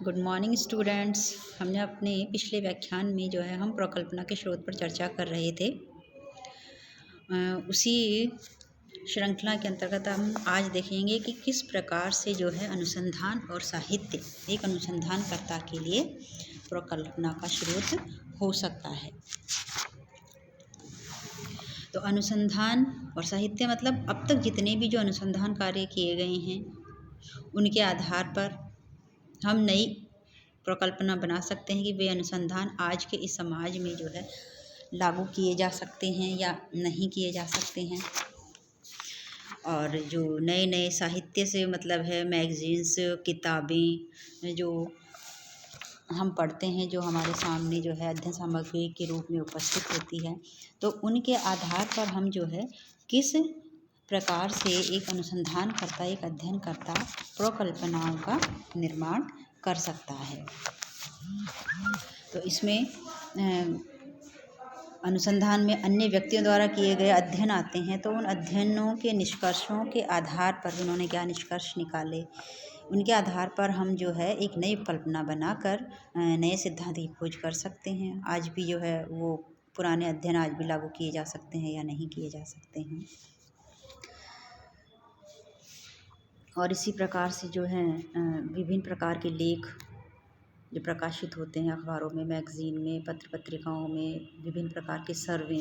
Good morning students. हमने अपने पिछले व्याख्यान में जो है हम प्रकल्पना के स्रोत पर चर्चा कर रहे थे। उसी श्रृंखला के अंतर्गत हम आज देखेंगे कि किस प्रकार से जो है अनुसंधान और साहित्य एक अनुसंधानकर्ता के लिए प्रकल्पना का स्रोत हो सकता है। तो अनुसंधान और साहित्य मतलब अब तक जितने भी जो अनुसंधान कार्य किए गए हैं उनके आधार पर हम नई प्रकल्पना बना सकते हैं कि वे अनुसंधान आज के इस समाज में जो है लागू किए जा सकते हैं या नहीं किए जा सकते हैं। और जो नए नए साहित्य से मतलब है मैगज़ीन्स, किताबें जो हम पढ़ते हैं, जो हमारे सामने जो है अध्ययन सामग्री के रूप में उपस्थित होती है, तो उनके आधार पर हम जो है किस प्रकार से एक अनुसंधानकर्ता, एक अध्ययनकर्ता प्रकल्पनाओं का निर्माण कर सकता है। तो इसमें अनुसंधान में अन्य व्यक्तियों द्वारा किए गए अध्ययन आते हैं, तो उन अध्ययनों के निष्कर्षों के आधार पर उन्होंने क्या निष्कर्ष निकाले, उनके आधार पर हम जो है एक नई कल्पना बनाकर नए सिद्धांत की खोज कर सकते हैं। आज भी जो है वो पुराने अध्ययन आज भी लागू किए जा सकते हैं या नहीं किए जा सकते हैं। और इसी प्रकार से जो है विभिन्न प्रकार के लेख जो प्रकाशित होते हैं अखबारों में, मैगज़ीन में, पत्र पत्रिकाओं में, विभिन्न प्रकार के सर्वे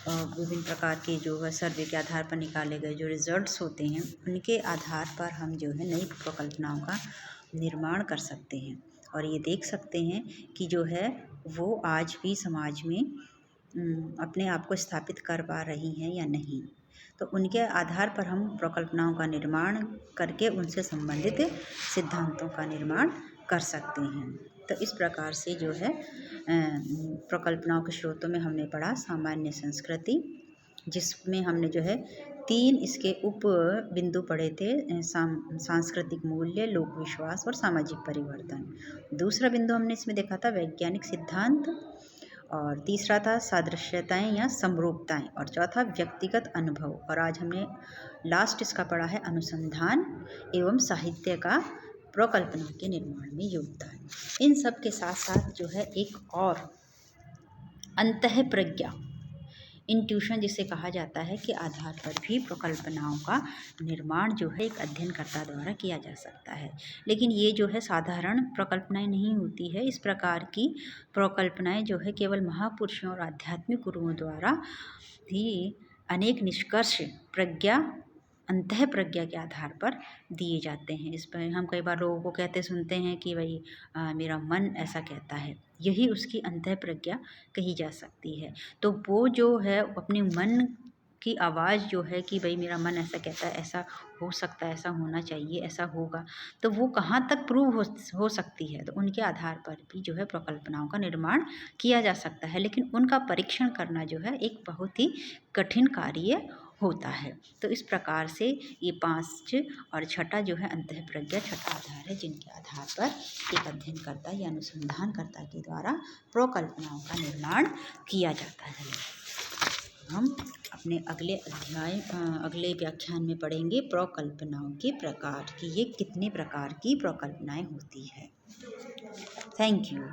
और विभिन्न प्रकार के जो है सर्वे के आधार पर निकाले गए जो रिज़ल्ट्स होते हैं, उनके आधार पर हम जो है नई प्रकल्पनाओं का निर्माण कर सकते हैं और ये देख सकते हैं कि जो है वो आज भी समाज में अपने आप को स्थापित कर पा रही हैं या नहीं। तो उनके आधार पर हम प्रकल्पनाओं का निर्माण करके उनसे संबंधित सिद्धांतों का निर्माण कर सकते हैं। तो इस प्रकार से जो है प्रकल्पनाओं के स्रोतों में हमने पढ़ा सामान्य संस्कृति, जिसमें हमने जो है 3 इसके उप बिंदु पढ़े थे, सांस्कृतिक मूल्य, लोक विश्वास और सामाजिक परिवर्तन। दूसरा बिंदु हमने इसमें देखा था वैज्ञानिक सिद्धांत, और तीसरा था सादृश्यताएं या समरूपताएं, और चौथा व्यक्तिगत अनुभव। और आज हमने लास्ट इसका पढ़ा है अनुसंधान एवं साहित्य का प्रकल्पना के निर्माण में योगदान। इन सब के साथ साथ जो है एक और अंतःप्रज्ञा, इंट्यूशन जिसे कहा जाता है, के आधार पर भी प्रकल्पनाओं का निर्माण जो है एक अध्ययनकर्ता द्वारा किया जा सकता है। लेकिन ये जो है साधारण प्रकल्पनाएं नहीं होती है। इस प्रकार की प्रकल्पनाएं जो है केवल महापुरुषों और आध्यात्मिक गुरुओं द्वारा भी अनेक निष्कर्ष अंतः प्रज्ञा के आधार पर दिए जाते हैं। इस पर हम कई बार लोगों को कहते सुनते हैं कि भाई मेरा मन ऐसा कहता है, यही उसकी अंतः प्रज्ञा कही जा सकती है। तो वो जो है अपने मन की आवाज़ जो है कि भाई मेरा मन ऐसा कहता है, ऐसा हो सकता है, ऐसा होना चाहिए, ऐसा होगा, तो वो कहाँ तक प्रूव हो सकती है। तो उनके आधार पर भी जो है प्रकल्पनाओं का निर्माण किया जा सकता है, लेकिन उनका परीक्षण करना जो है एक बहुत ही कठिन कार्य होता है। तो इस प्रकार से ये 5 और छठा जो है अंतःप्रज्ञा छठा आधार है, जिनके आधार पर एक अध्ययनकर्ता या अनुसंधानकर्ता के द्वारा प्रकल्पनाओं का निर्माण किया जाता है। हम अपने अगले व्याख्यान में पढ़ेंगे प्रकल्पनाओं के प्रकार कि ये कितने प्रकार की प्रकल्पनाएं होती है। Thank you.